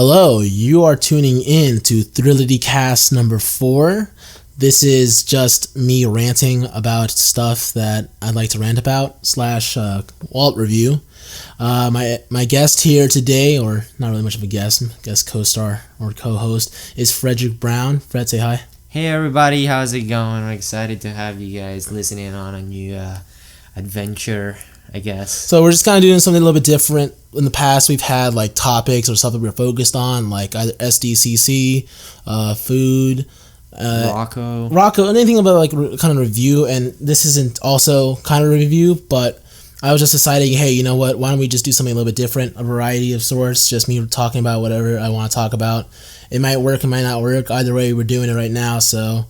Hello, you are tuning in to Thrillity Cast number 4. This is just me ranting about stuff that I'd like to rant about / wallet review. My guest here today, or not really much of a guest co-star or co-host, is Frederick Brown. Fred, say hi. Hey everybody, how's it going? I'm excited to have you guys listening on a new adventure, I guess. So we're just kind of doing something a little bit different. In the past, we've had like topics or stuff that we're focused on, like either SDCC, food, Rocco, anything about like kind of review. And this isn't also kind of a review, but I was just deciding, hey, you know what? Why don't we just do something a little bit different, a variety of sorts, just me talking about whatever I want to talk about. It might work, it might not work. Either way, we're doing it right now. So,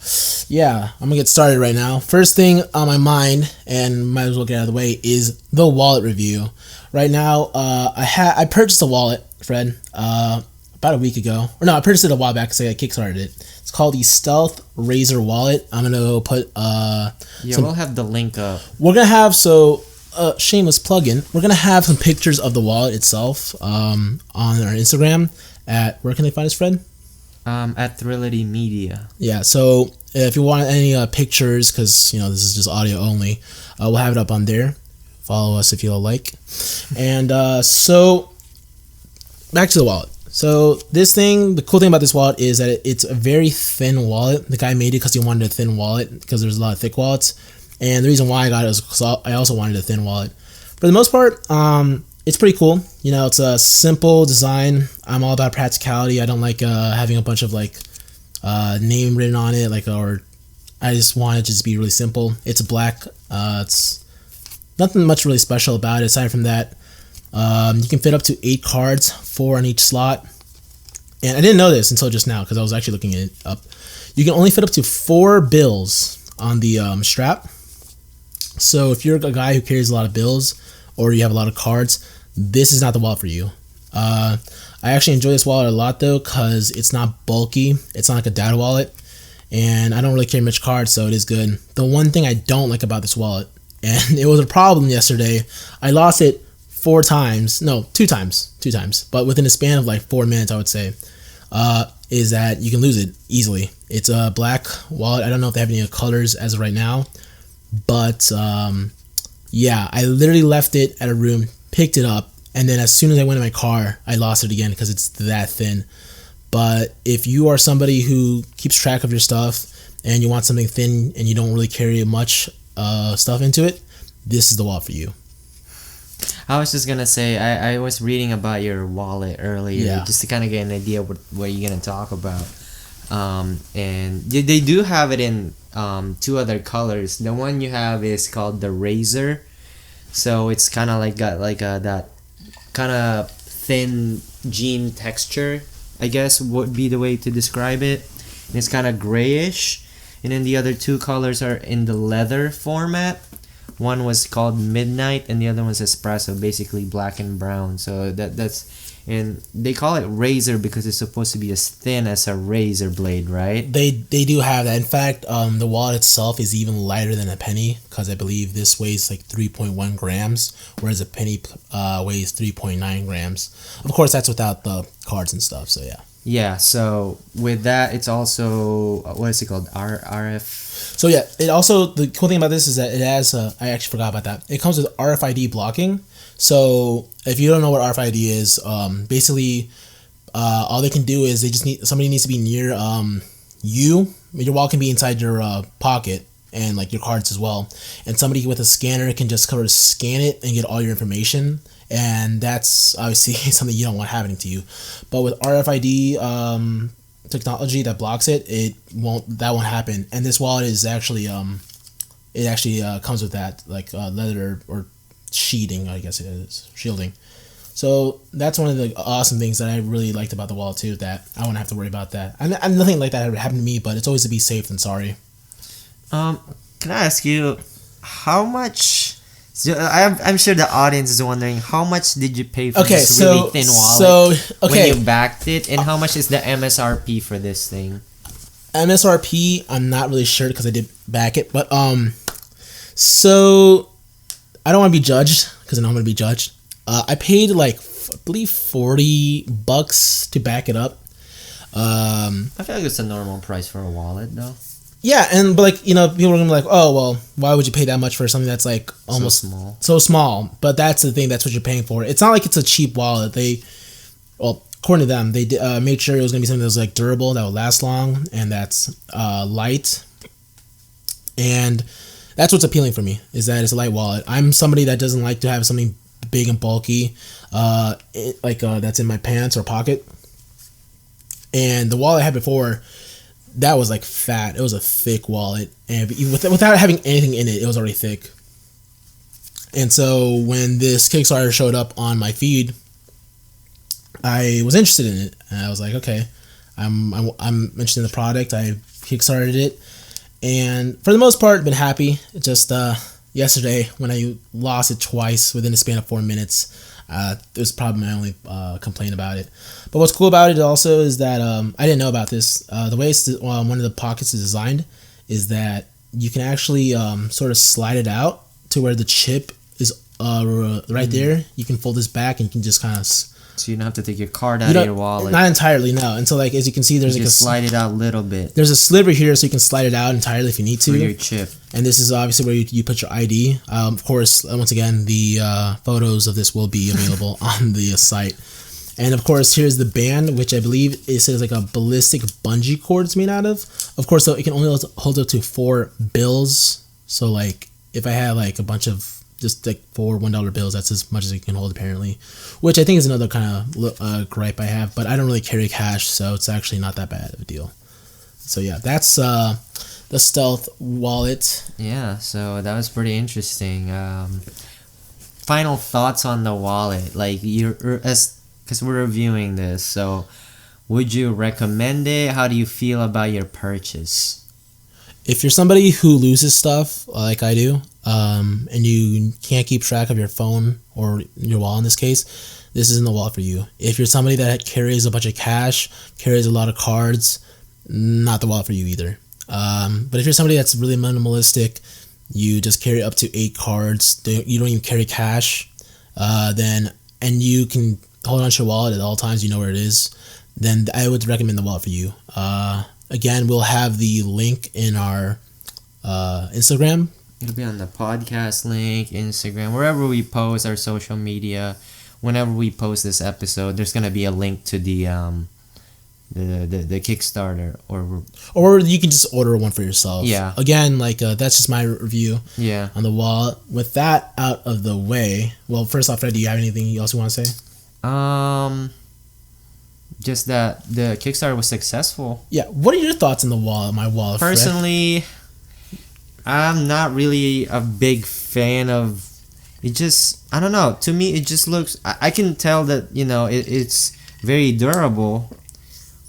yeah, I'm going to get started right now. First thing on my mind, and might as well get out of the way, is the wallet review. Right now, I purchased a wallet, Fred, about a week ago. Or no, I purchased it a while back because I kickstarted it. It's called the Stealth Razor Wallet. I'm going to put... we'll have the link up. We're going to have... shameless plug-in. We're going to have some pictures of the wallet itself on our Instagram at... Where can they find us, Fred? At Thrillity Media. Yeah, so if you want any pictures, because, you know, this is just audio only, we'll have it up on there. Follow us if you like. And so, back to the wallet. So this thing, the cool thing about this wallet is that it's a very thin wallet. The guy made it because he wanted a thin wallet, because there's a lot of thick wallets. And the reason why I got it was because I also wanted a thin wallet. For the most part, it's pretty cool. You know, it's a simple design. I'm all about practicality. I don't like having a bunch of like name written on it, or I just want it to just be really simple. It's black. It's nothing much really special about it. Aside from that, you can fit up to 8 cards, 4 on each slot. And I didn't know this until just now because I was actually looking it up. You can only fit up to 4 bills on the strap. So if you're a guy who carries a lot of bills or you have a lot of cards, this is not the wallet for you. I actually enjoy this wallet a lot though because it's not bulky. It's not like a data wallet, and I don't really carry much cards, so it is good. The one thing I don't like about this wallet, and it was a problem yesterday, I lost it 2 times, but within a span of like 4 minutes, I would say, is that you can lose it easily. It's a black wallet. I don't know if they have any colors as of right now, but yeah, I literally left it at a room, picked it up, and then as soon as I went in my car, I lost it again because it's that thin. But if you are somebody who keeps track of your stuff and you want something thin and you don't really carry much stuff into it, this is the wallet for you. I was just going to say, I was reading about your wallet earlier, just to kind of get an idea what you're going to talk about. And they do have it in 2 other colors. The one you have is called the Razor. So it's kind of like got like that kind of thin jean texture, I guess would be the way to describe it. And it's kind of grayish. And then the other 2 colors are in the leather format. One was called Midnight and the other one's Espresso, basically black and brown. So that's, and they call it razor because it's supposed to be as thin as a razor blade, right? They do have that. In fact, the wallet itself is even lighter than a penny because I believe this weighs like 3.1 grams, whereas a penny weighs 3.9 grams. Of course, that's without the cards and stuff. So yeah. Yeah. So with that, it's also what is it called? RF. So yeah, it also, the cool thing about this is that it has I actually forgot about that. It comes with RFID blocking. So if you don't know what RFID is, basically all they can do is somebody needs to be near you. Your wallet can be inside your pocket and like your cards as well. And somebody with a scanner can just scan it and get all your information. And that's obviously something you don't want happening to you. But with RFID technology that blocks it, that won't happen. And this wallet is actually it actually comes with that like leather or sheeting, I guess it is, shielding. So that's one of the awesome things that I really liked about the wallet too, that I won't have to worry about that. And nothing like that ever happened to me, but it's always to be safe than sorry. Can I ask you how much? So I'm sure the audience is wondering how much did you pay for this really thin wallet when you backed it, and how much is the MSRP for this thing? MSRP, I'm not really sure because I did back it, but so I don't want to be judged because I know I'm going to be judged. I paid like I believe $40 to back it up. I feel like it's a normal price for a wallet, though. Yeah, but like, you know, people are gonna be like, oh, well, why would you pay that much for something that's like almost so small? But that's the thing, that's what you're paying for. It's not like it's a cheap wallet. According to them, they made sure it was gonna be something that was like durable, that would last long, and that's light. And that's what's appealing for me, is that it's a light wallet. I'm somebody that doesn't like to have something big and bulky, that's in my pants or pocket. And the wallet I had before, that was like fat. It was a thick wallet, and without having anything in it, it was already thick. And so when this Kickstarter showed up on my feed, I was interested in it, and I was like, okay, I'm interested in the product. I Kickstarted it, and for the most part, been happy. Just yesterday, when I lost it twice within the span of 4 minutes, it was probably my only complaint about it. But what's cool about it also is that I didn't know about this. The way one of the pockets is designed is that you can actually sort of slide it out to where the chip is right there. You can fold this back and you can just kind of... So you don't have to take your card out of your wallet. Not entirely, no. And so, like, as you can see, there's you like slide it out a little bit. There's a sliver here, so you can slide it out entirely if you need to. For your chip. And this is obviously where you put your ID. Of course, once again, the photos of this will be available on the site. And of course, here's the band, which I believe it says like a ballistic bungee cord it's made out of. Of course, though, it can only hold up to 4 bills. So, like, if I had like a bunch of just like 4 $1 bills, that's as much as it can hold apparently, which I think is another kind of gripe I have. But I don't really carry cash, so it's actually not that bad of a deal. So yeah, that's the Stealth wallet. Yeah, so that was pretty interesting. Final thoughts on the wallet, like because we're reviewing this. So, would you recommend it? How do you feel about your purchase? If you're somebody who loses stuff like I do, and you can't keep track of your phone or your wallet in this case, this isn't the wallet for you. If you're somebody that carries a bunch of cash, carries a lot of cards, not the wallet for you either. But if you're somebody that's really minimalistic, you just carry up to 8 cards, you don't even carry cash, and you can hold on to your wallet at all times, you know where it is, then I would recommend the wallet for you. Again, we'll have the link in our Instagram. It'll be on the podcast link, Instagram, wherever we post our social media. Whenever we post this episode, there's gonna be a link to the Kickstarter, or you can just order one for yourself. Yeah. Again, like that's just my review. Yeah. On the wallet. With that out of the way, well, first off, Fred, do you have anything else you want to say? Just that the Kickstarter was successful. Yeah. What are your thoughts on the wallet? My wallet. Personally, Fred? I'm not really a big fan of it. Just, I don't know. To me, it just looks. I can tell that it's very durable,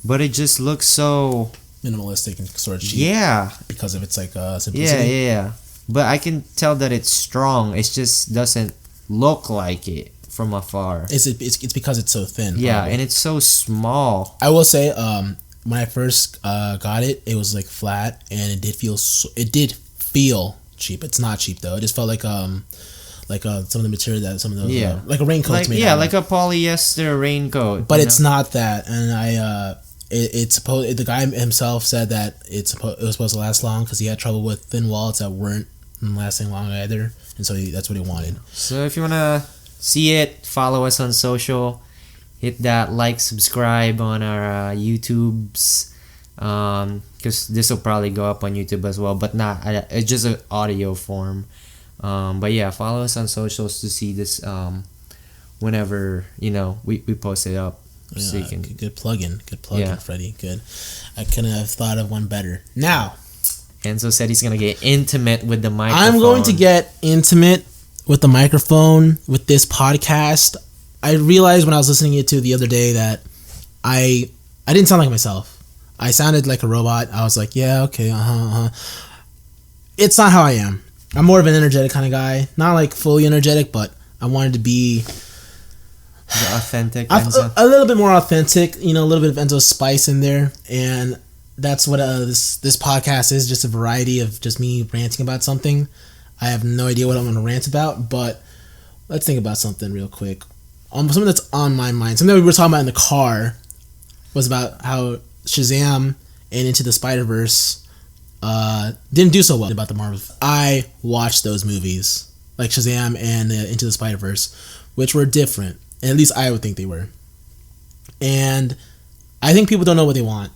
but it just looks so minimalistic and sort of cheap. Yeah. Because of its like simplicity. Yeah. But I can tell that it's strong. It just doesn't look like it from afar. It's because it's so thin. Yeah, probably. And it's so small. I will say, when I first got it, it was like flat, and it did feel cheap. It's not cheap though. It just felt like some of the material that some of those like a raincoat made. Yeah, like a polyester raincoat. But it's not that, and the guy himself said that it was supposed to last long because he had trouble with thin wallets that weren't lasting long either, and so that's what he wanted. So if you wanna see it, follow us on social. Hit that like, subscribe on our YouTubes, because this will probably go up on YouTube as well, but not. It's just an audio form. But yeah, follow us on socials to see this whenever we post it up. Yeah, so you can, good plug-in, Freddie. Good. I couldn't have thought of one better. Now, Enzo said he's gonna get intimate with the microphone. I'm going to get intimate with the microphone with this podcast. I realized when I was listening to it the other day that I didn't sound like myself. I sounded like a robot. I was like, yeah, okay, It's not how I am. I'm more of an energetic kind of guy. Not like fully energetic, but I wanted to be the authentic Enzo. A little bit more authentic, a little bit of Enzo spice in there. And that's what this podcast is, just a variety of just me ranting about something. I have no idea what I'm going to rant about, but let's think about something real quick. something that's on my mind. Something we were talking about in the car was about how Shazam and Into the Spiderverse didn't do so well about the Marvel. I watched those movies, like Shazam and Into the Spiderverse, which were different, and at least I would think they were. And I think people don't know what they want.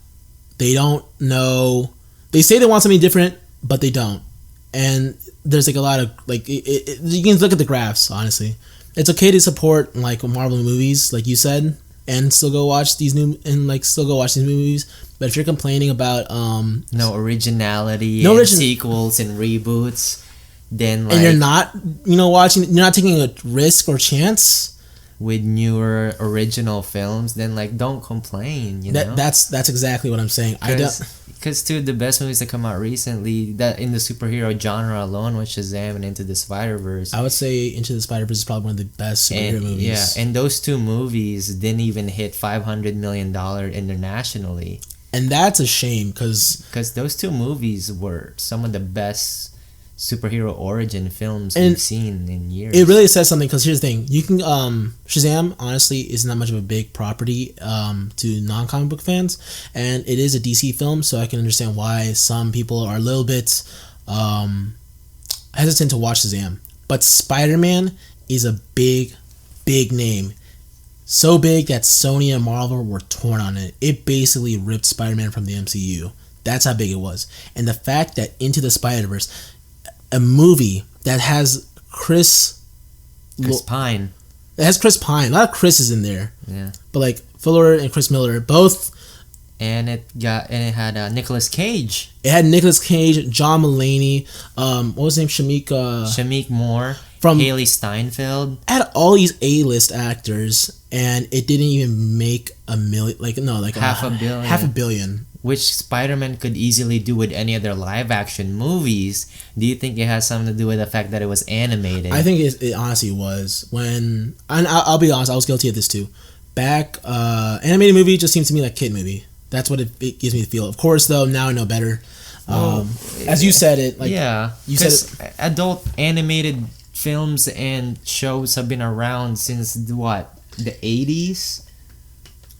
They don't know. They say they want something different, but they don't. And there's like a lot of like you can look at the graphs. Honestly, it's okay to support like Marvel movies, like you said, and still go watch these movies. But if you're complaining about no originality, sequels and reboots, then like, and you're not watching, you're not taking a risk or chance with newer original films, then like don't complain. That's exactly what I'm saying. Because two of the best movies that come out recently that in the superhero genre alone was Shazam and Into the Spider-Verse. I would say Into the Spider-Verse is probably one of the best superhero movies. Yeah, and those two movies didn't even hit $500 million internationally. And that's a shame because those two movies were some of the best superhero origin films we've seen in years. It really says something because here's the thing: you can Shazam honestly is not much of a big property to non-comic book fans, and it is a DC film, so I can understand why some people are a little bit hesitant to watch Shazam. But Spider-Man is a big name, so big that Sony and Marvel were torn on it. It basically ripped Spider-Man from the MCU. That's how big it was, and the fact that Into the Spider-Verse, a movie that has Chris Pine. It has Chris Pine. A lot of Chris's in there. Yeah. But like Fuller and Chris Miller, both. And it had Nicolas Cage. It had Nicolas Cage, John Mulaney, what was his name? Shameik Moore. From Haley Steinfeld. It had all these A-list actors, and it didn't even make half a billion. Which Spider-Man could easily do with any other live-action movies. Do you think it has something to do with the fact that it was animated? I think it honestly was. And I'll be honest, I was guilty of this too. Animated movie just seems to me like kid movie. That's what it gives me the feel. Of course, though, now I know better. As you said it, you said it. Adult animated films and shows have been around since what, the 80s?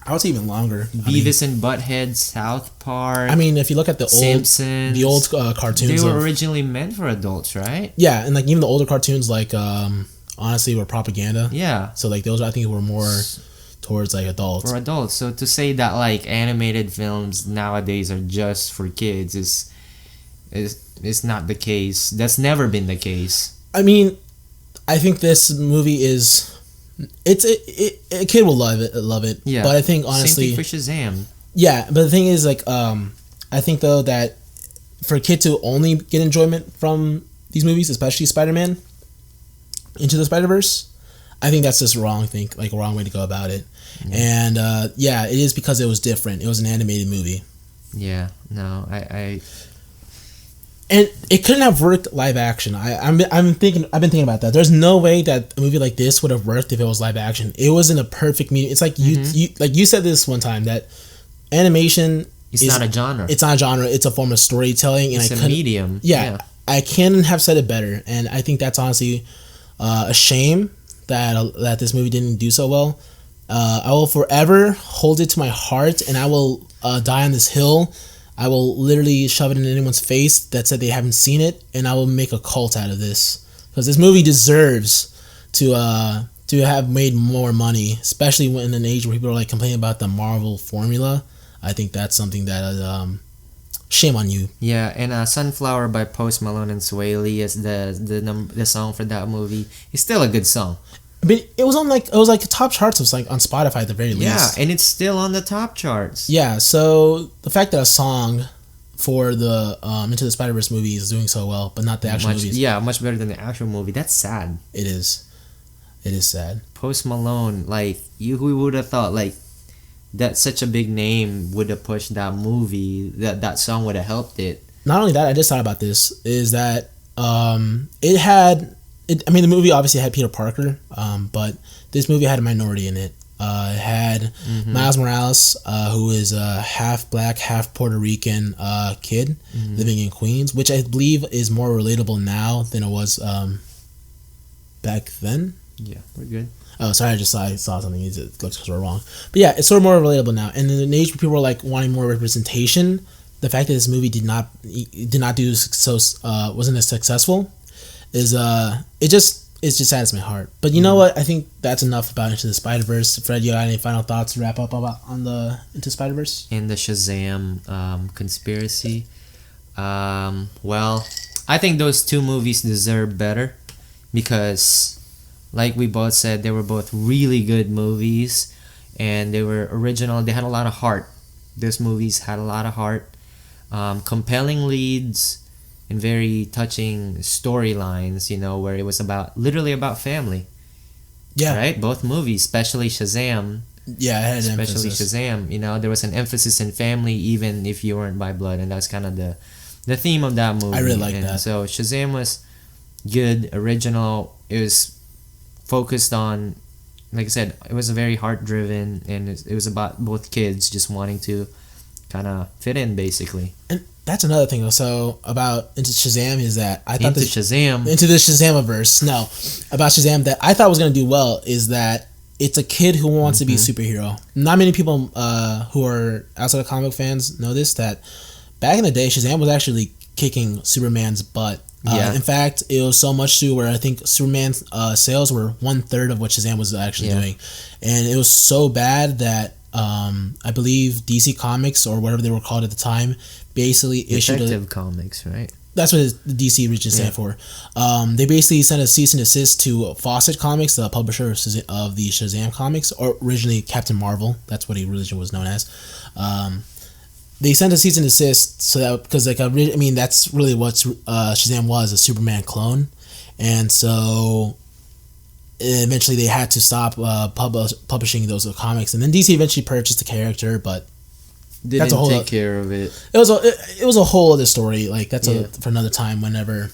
I would say even longer. Beavis and Butthead, South Park. I mean, if you look at the old cartoons, they were originally meant for adults, right? Yeah, and like even the older cartoons, like honestly, were propaganda. Yeah. So like those, I think, were more towards like adults. For adults. So to say that like animated films nowadays are just for kids is not the case. That's never been the case. I mean, I think this movie is. A kid will love it. Yeah. But I think honestly, same thing for Shazam. Yeah, but the thing is like I think though that for a kid to only get enjoyment from these movies, especially Spider-Man, Into the Spider-Verse, I think that's just wrong way to go about it. Yeah. And it is because it was different. It was an animated movie. Yeah. No, I And it couldn't have worked live action. I've been thinking about that. There's no way that a movie like this would have worked if it was live action. it was in a perfect medium. It's like you said this one time that animation is not a genre. It's not a genre. It's a form of storytelling, and it's a medium. Yeah, I couldn't have said it better. And I think that's honestly a shame that this movie didn't do so well. I will forever hold it to my heart, and I will die on this hill. I will literally shove it in anyone's face that said they haven't seen it, and I will make a cult out of this, because this movie deserves to have made more money, especially in an age where people are like complaining about the Marvel formula. I think that's something that shame on you. Yeah, and Sunflower by Post Malone and Sway Lee is the song for that movie. It's still a good song. I mean, it was like top charts. It was like on Spotify at the very least. Yeah, and it's still on the top charts. Yeah, so the fact that a song for the Into the Spider-Verse movie is doing so well, but not the actual movies. Yeah, much better than the actual movie. That's sad. It is. It is sad. Post Malone, like who would have thought like that such a big name would have pushed that movie, that song would have helped it. Not only that, I just thought about this, is that the movie obviously had Peter Parker, but this movie had a minority in it. It had Miles Morales, who is a half black, half Puerto Rican kid living in Queens, which I believe is more relatable now than it was back then. Yeah, we're good. Oh, sorry, I saw something. It looks because we're wrong. But yeah, it's sort of more relatable now. And in an age where people are like wanting more representation, the fact that this movie did not do so wasn't as successful is it just saddens my heart. But you know what? I think that's enough about Into the Spiderverse. Fred, you got any final thoughts to wrap up about on the Into Spiderverse? And the Shazam conspiracy. Well, I think those two movies deserve better because, like we both said, they were both really good movies, and they were original. They had a lot of heart. Those movies had a lot of heart, compelling leads, and very touching storylines. You know, where it was literally about family. Yeah. Right. Both movies, especially Shazam. Yeah, it had an especially emphasis. Shazam. You know, there was an emphasis in family, even if you weren't by blood, and that's kind of the theme of that movie. I really like and that. So Shazam was good, original. It was focused on, like I said, it was very heart driven, and it was about both kids just wanting to kind of fit in, basically. And that's another thing also about Into Shazam is that I thought Into the Shazamiverse. No, about Shazam that I thought was going to do well is that it's a kid who wants to be a superhero. Not many people who are outside of comic fans know this, that back in the day, Shazam was actually kicking Superman's butt. In fact, it was so much to where I think Superman's sales were 1/3 of what Shazam was actually doing. And it was so bad that I believe DC Comics, or whatever they were called at the time, basically issued Detective Comics, right? That's what the DC originally stand for. They basically sent a cease and desist to Fawcett Comics, the publisher of the Shazam comics, or originally Captain Marvel. That's what he originally was known as. They sent a cease and desist so that because that's really what Shazam was, a Superman clone, and so eventually they had to stop publishing those comics, and then DC eventually purchased the character, but didn't take care of it. It was a whole other story. Like that's for another time. Whenever.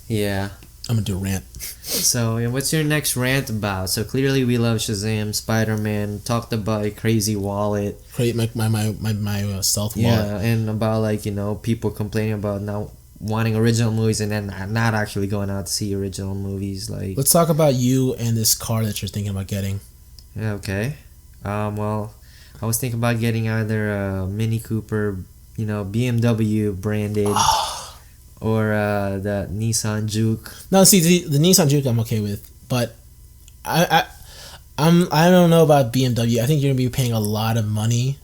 Yeah. I'm gonna do a rant. So, what's your next rant about? So clearly, we love Shazam, Spider-Man. Talked about a crazy wallet. My stealth wallet. Yeah, and about people complaining about not wanting original movies and then not actually going out to see original movies. Like, let's talk about you and this car that you're thinking about getting. Yeah, okay. Well, I was thinking about getting either a Mini Cooper, BMW branded. Or the Nissan Juke. No, see the Nissan Juke I'm okay with, but I don't know about BMW. I think you're gonna be paying a lot of money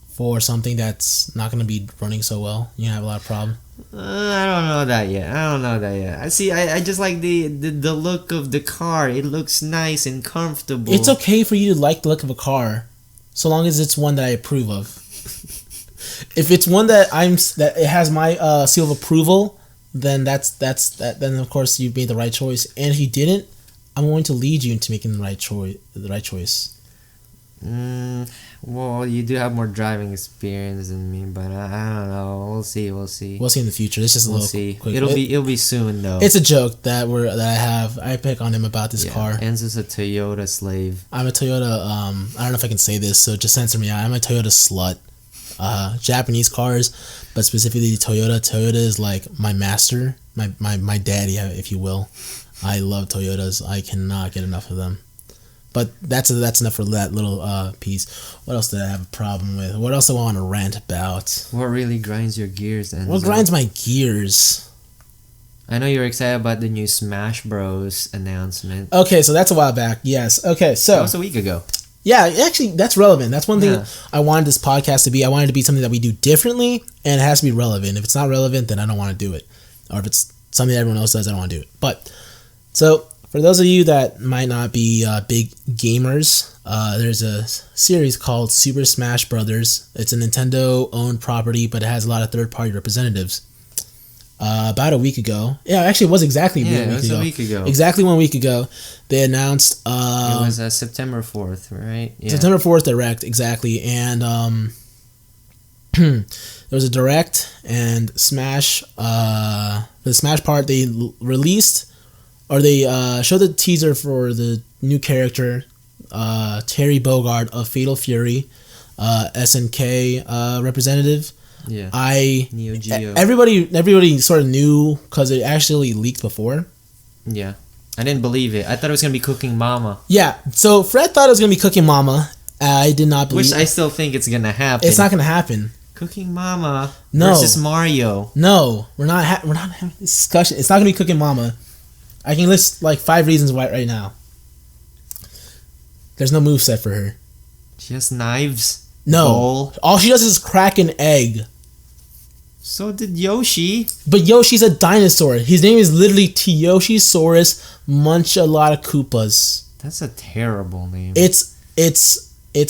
for something that's not gonna be running so well. You're gonna have a lot of problem. I don't know that yet. I see. I just like the look of the car. It looks nice and comfortable. It's okay for you to like the look of a car, so long as it's one that I approve of. If it's one that it has my seal of approval, then that's that. Then of course you've made the right choice. And if you didn't, I'm going to lead you into making the right choice. Well, you do have more driving experience than me, but I don't know. We'll see. We'll see in the future. It's just a little see. Quick. It'll be soon though. It's a joke that I pick on him about this car. Enzo's a Toyota slave. I'm a Toyota. I don't know if I can say this, so just censor me out. I'm a Toyota slut. Japanese cars, but specifically Toyota. Toyota is like my master, my daddy, if you will. I love Toyotas. I cannot get enough of them. But that's enough for that little piece. What else did I have a problem with? What else do I want to rant about? What really grinds your gears? Enzo? What grinds my gears? I know you're excited about the new Smash Bros. Announcement. Okay, so that's a while back. Yes. Okay, so that was a week ago. Yeah, actually, that's relevant. That's one thing I wanted this podcast to be. I wanted it to be something that we do differently, and it has to be relevant. If it's not relevant, then I don't want to do it. Or if it's something that everyone else does, I don't want to do it. But, so, for those of you that might not be big gamers, there's a series called Super Smash Brothers. It's a Nintendo-owned property, but it has a lot of third-party representatives. About a week ago. Yeah, actually, it was exactly a week ago. Exactly 1 week ago, they announced... it was September 4th, right? Yeah. September 4th Direct, exactly. And there was a Direct, and Smash... the Smash part, they released... Or they showed the teaser for the new character, Terry Bogard of Fatal Fury, SNK representative. Yeah. Neo Geo. Everybody sort of knew because it actually leaked before. Yeah. I didn't believe it. I thought it was gonna be Cooking Mama. Yeah. So Fred thought it was gonna be Cooking Mama. I did not believe. Which I still think it's gonna happen. It's not gonna happen. Cooking Mama No. versus Mario. No, we're not having this discussion. It's not gonna be Cooking Mama. I can list like 5 reasons why right now. There's no moveset for her. She has knives. No. Bowl. All she does is crack an egg. So did Yoshi. But Yoshi's a dinosaur. His name is literally Yoshisaurus Munch-a-lot-of-Koopas. That's a terrible name. It's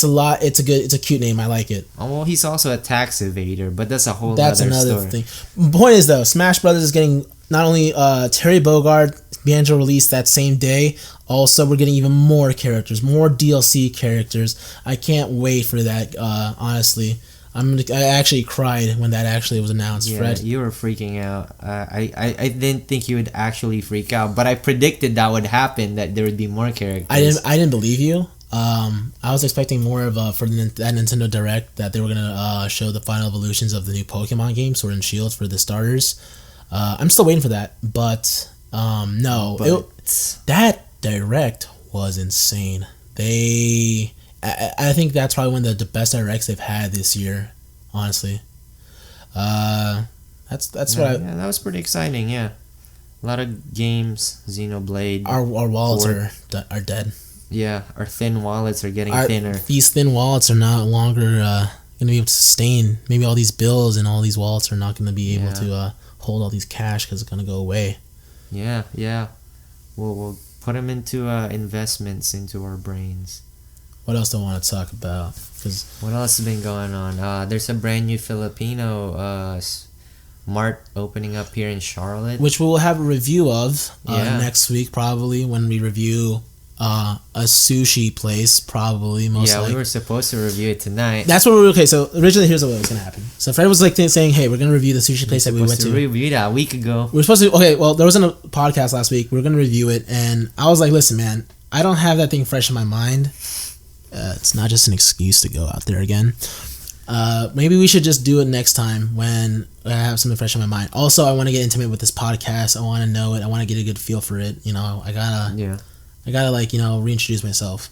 a lot. It's a cute name. I like it. Oh, well, he's also a tax evader, but that's a whole That's other another story. thing. Point is though, Smash Brothers is getting not only Terry Bogard Banjo released that same day. Also, we're getting even more characters, more DLC characters. I can't wait for that. Honestly, I actually cried when that actually was announced. Yeah, Fred, you were freaking out. I didn't think you would actually freak out, but I predicted that would happen. That there would be more characters. I didn't believe you. I was expecting more of for that Nintendo Direct that they were gonna show the final evolutions of the new Pokemon game, Sword and Shield, for the starters. I'm still waiting for that, but no, that Direct was insane. I think that's probably one of the best directs they've had this year, honestly. That's what that was pretty exciting. Yeah, a lot of games. Xenoblade. Our wallets are dead. Yeah, our thin wallets are getting thinner. These thin wallets are not longer going to be able to sustain. Maybe all these bills and all these wallets are not going to be able to hold all these cash because it's going to go away. Yeah. We'll put them into investments into our brains. What else do I want to talk about? What else has been going on? There's a brand new Filipino mart opening up here in Charlotte, which we'll have a review of next week, probably, when we review a sushi place, probably, most likely. We were supposed to review it tonight. That's what okay, so originally here's what was going to happen. So Fred was like saying, hey, we're going to review the sushi place that we went to. Review that a week ago. We're supposed to, okay, well, there wasn't a podcast last week. We were going to review it, and I was like, listen, man, I don't have that thing fresh in my mind. It's not just an excuse to go out there again. Maybe we should just do it next time when I have something fresh in my mind. Also, I want to get intimate with this podcast. I want to know it. I want to get a good feel for it. You know, I gotta like, you know, reintroduce myself.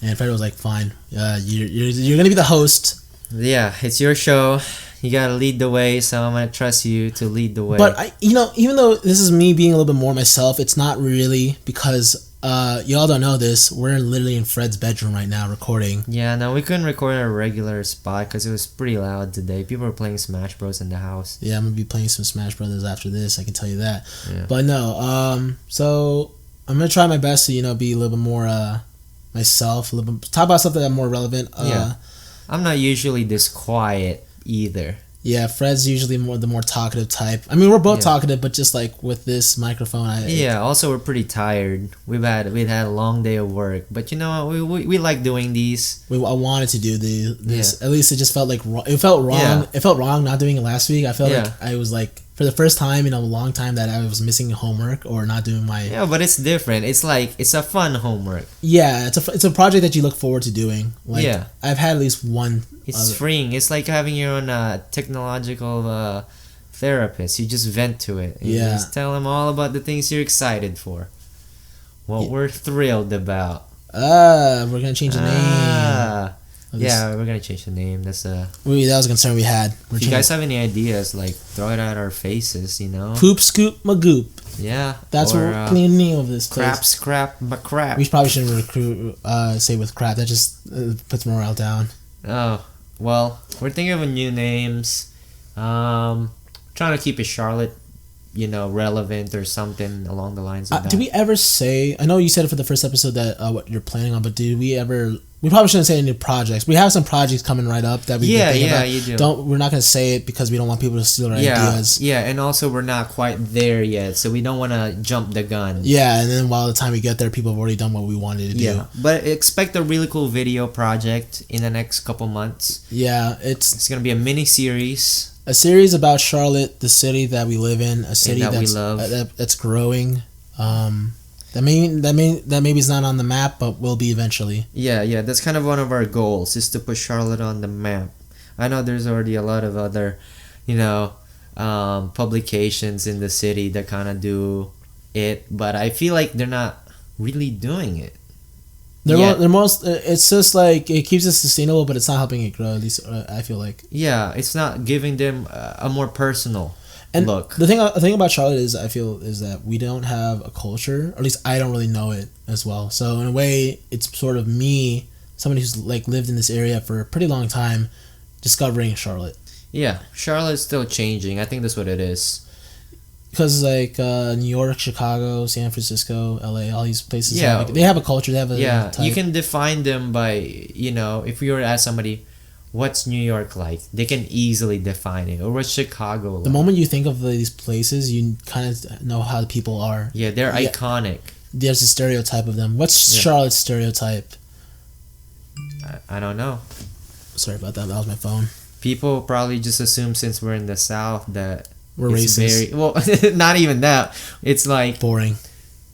And Fred was like, fine, you're gonna be the host. Yeah, it's your show. You gotta lead the way, so I'm gonna trust you to lead the way. But even though this is me being a little bit more myself, it's not really, because y'all don't know this. We're literally in Fred's bedroom right now recording. Yeah, no, we couldn't record in a regular spot because it was pretty loud today. People were playing Smash Bros in the house. Yeah, I'm gonna be playing some Smash Brothers after this. I can tell you that. Yeah. But no, so I'm gonna try my best to be a little bit more myself, a little bit, talk about stuff that's more relevant. I'm not usually this quiet either. Yeah, Fred's usually the more talkative type. I mean, we're both talkative, but just like with this microphone, also we're pretty tired. We've had a long day of work, but you know what? We like doing these. I wanted to do this. At least it just felt like it felt wrong. Yeah. It felt wrong not doing it last week. I felt like I was like, for the first time in a long time, that I was missing homework or not doing my. Yeah, but it's different. It's like it's a fun homework. Yeah, it's a project that you look forward to doing. Like, I've had at least one. It's freeing. It's like having your own technological therapist. You just vent to it. You just tell them all about the things you're excited for. What we're thrilled about. We're gonna change the name. We're gonna change the name. That was a concern we had. If you guys have any ideas, like throw it at our faces, you know. Poop Scoop Magoop. Yeah, that's what the name of this place. Scrap McCrap. We probably shouldn't say with crap. That just puts morale down. Oh well, we're thinking of new names. Trying to keep it Charlotte, relevant or something along the lines of that. Did we ever say? I know you said it for the first episode that what you're planning on, but did we ever? We probably shouldn't say any projects. We have some projects coming right up that we've been thinking about. You do. We're not gonna say it because we don't want people to steal our ideas. Yeah, and also we're not quite there yet, so we don't want to jump the gun. Yeah, and then by the time we get there, people have already done what we wanted to do. Yeah, but expect a really cool video project in the next couple months. Yeah, it's gonna be a mini series. A series about Charlotte, the city that we live in, a city we love. That's growing. That maybe is not on the map, but will be eventually. Yeah, that's kind of one of our goals, is to put Charlotte on the map. I know there's already a lot of other, publications in the city that kind of do it, but I feel like they're not really doing it. They're most. It's just like it keeps it sustainable, but it's not helping it grow. At least I feel like. Yeah, it's not giving them a more personal look. The thing about Charlotte is I feel is that we don't have a culture, or at least I don't really know it as well. So in a way, it's sort of me, somebody who's like lived in this area for a pretty long time, discovering Charlotte. Yeah, Charlotte's still changing. I think that's what it is. Because like New York, Chicago, San Francisco, LA, all these places, yeah, they have a culture. They have a type. You can define them by if you were to ask somebody, what's New York like? They can easily define it. Or what's Chicago like? The moment you think of these places, you kind of know how the people are. Yeah, they're iconic. There's a stereotype of them. What's Charlotte's stereotype? I don't know. Sorry about that. That was my phone. People probably just assume since we're in the South that we're racist. Not even that. It's like boring.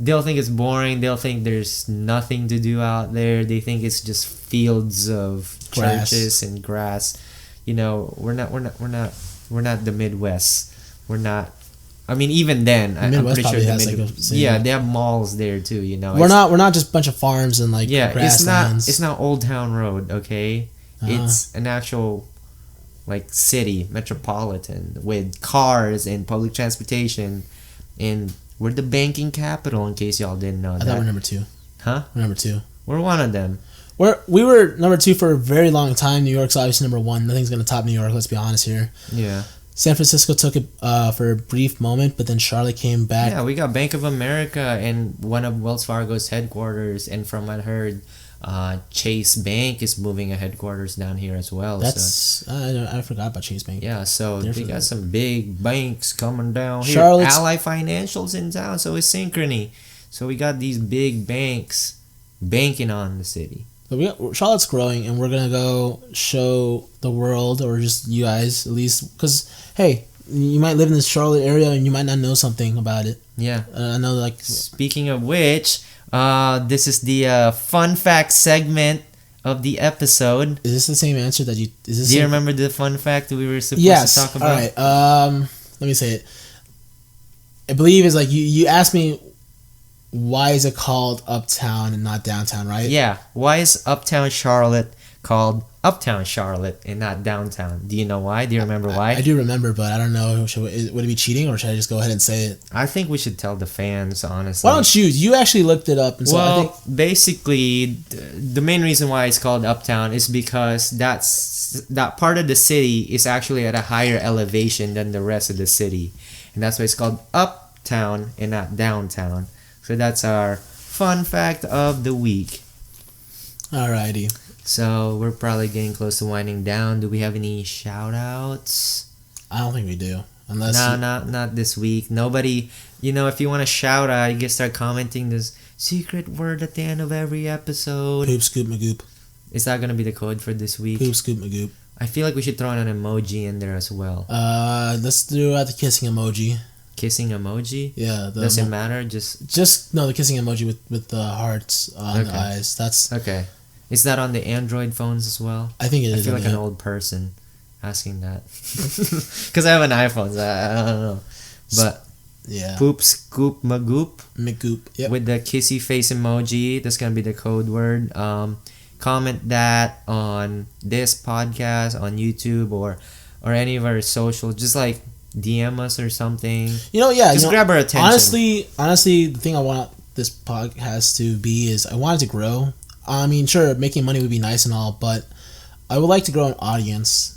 They'll think it's boring. They'll think there's nothing to do out there. They think it's just fields of churches and grass. We're not the Midwest. We're not. I mean, even then, I'm pretty sure they have malls there too. We're not just a bunch of farms and like grasslands. It's not Old Town Road. Okay, it's an actual like city, metropolitan with cars and public transportation, and we're the banking capital. In case y'all didn't know that. I thought we're number 2. Huh? We're number 2. We're one of them. We were number 2 for a very long time. New York's obviously number 1. Nothing's gonna top New York. Let's be honest here. Yeah. San Francisco took it for a brief moment, but then Charlotte came back. Yeah, we got Bank of America and one of Wells Fargo's headquarters, and from what I heard, Chase Bank is moving a headquarters down here as well. I forgot about Chase Bank. Yeah, so they got some big banks coming down here. Ally Financial's in town, so it's Synchrony. So we got these big banks banking on the city. So Charlotte's growing, and we're gonna go show the world, or just you guys at least, because hey, you might live in this Charlotte area and you might not know something about it. Yeah, I know. Like, speaking of which, this is the fun fact segment of the episode. Is this the same answer that you? Do you remember the fun fact that we were supposed to talk about? All right. Let me say it. I believe it's like you asked me, why is it called Uptown and not Downtown, right? Yeah. Why is Uptown Charlotte called Uptown Charlotte and not Downtown? Do you know why? Do you remember why? I do remember, but I don't know. Would it be cheating, or should I just go ahead and say it? I think we should tell the fans, honestly. Why don't you? You actually looked it up. And so I think basically, the main reason why it's called Uptown is because that part of the city is actually at a higher elevation than the rest of the city. And that's why it's called Uptown and not Downtown. So that's our fun fact of the week. Alrighty. So we're probably getting close to winding down. Do we have any shout outs? I don't think we do. Unless not this week. Nobody, if you want to shout out, you can start commenting this secret word at the end of every episode. Poop, scoop, magoop. Is that going to be the code for this week? Poop, scoop, magoop. I feel like we should throw in an emoji in there as well. Let's do the kissing emoji. Kissing emoji? Yeah. Doesn't matter? Just the kissing emoji with the hearts on the eyes. That's okay. Is that on the Android phones as well? I think it is. I feel like an old person asking that. Because I have an iPhone, so I don't know. But yeah. Poop, scoop, magoop. Magoop, yep. With the kissy face emoji. That's going to be the code word. Comment that on this podcast, on YouTube, or any of our socials. Just like DM us or something. Just grab our attention. Honestly, the thing I want this podcast to be is I want it to grow. I mean, sure, making money would be nice and all, but I would like to grow an audience.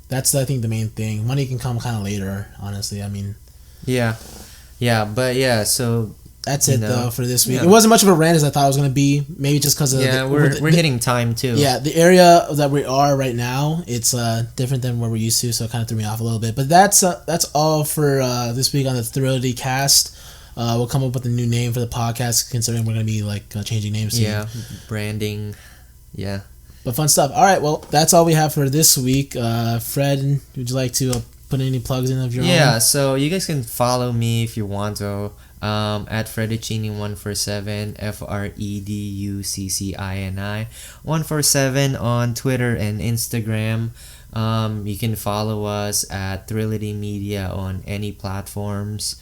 That's I think the main thing. Money can come kind of later. Honestly, I mean. Yeah. So that's it though for this week. It wasn't much of a rant as I thought it was gonna be. Maybe just because of we're hitting time too. Yeah, the area that we are right now, it's different than where we're used to, so it kind of threw me off a little bit. But that's all for this week on the Thrility Cast. We'll come up with a new name for the podcast, considering we're gonna be changing names soon. Yeah, branding. Yeah. But fun stuff. All right, well, that's all we have for this week. Fred, would you like to put any plugs in of your own? Yeah, so you guys can follow me if you want to. At Fredduccini147, FREDUCCINI 147 on Twitter and Instagram. You can follow us at Thrillity Media on any platforms.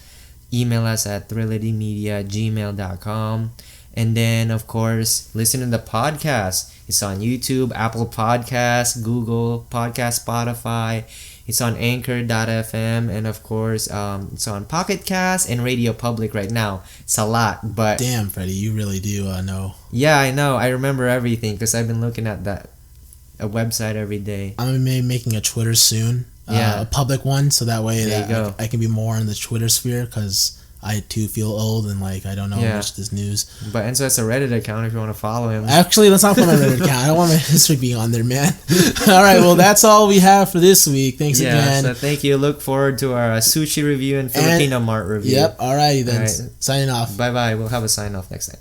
email us at thrilitymedia@gmail.com. And then, of course, listen to the podcast. It's on YouTube, Apple Podcasts, Google Podcasts, Spotify. It's on Anchor.fm, and of course, it's on Pocket Cast and Radio Public right now. It's a lot, but damn, Freddie, you really do know. Yeah, I know. I remember everything because I've been looking at a website every day. I'm gonna be making a Twitter soon, a public one, so that way I can be more in the Twitter sphere because I too feel old and like I don't know much of this news. But Enzo has a Reddit account if you want to follow him. Actually, let's not put my Reddit account. I don't want my history being on there, man. All right, well that's all we have for this week. Thanks again. So thank you. Look forward to our sushi review and Filipino Mart review. Yep. All righty then. Signing off. Bye bye. We'll have a sign off next time.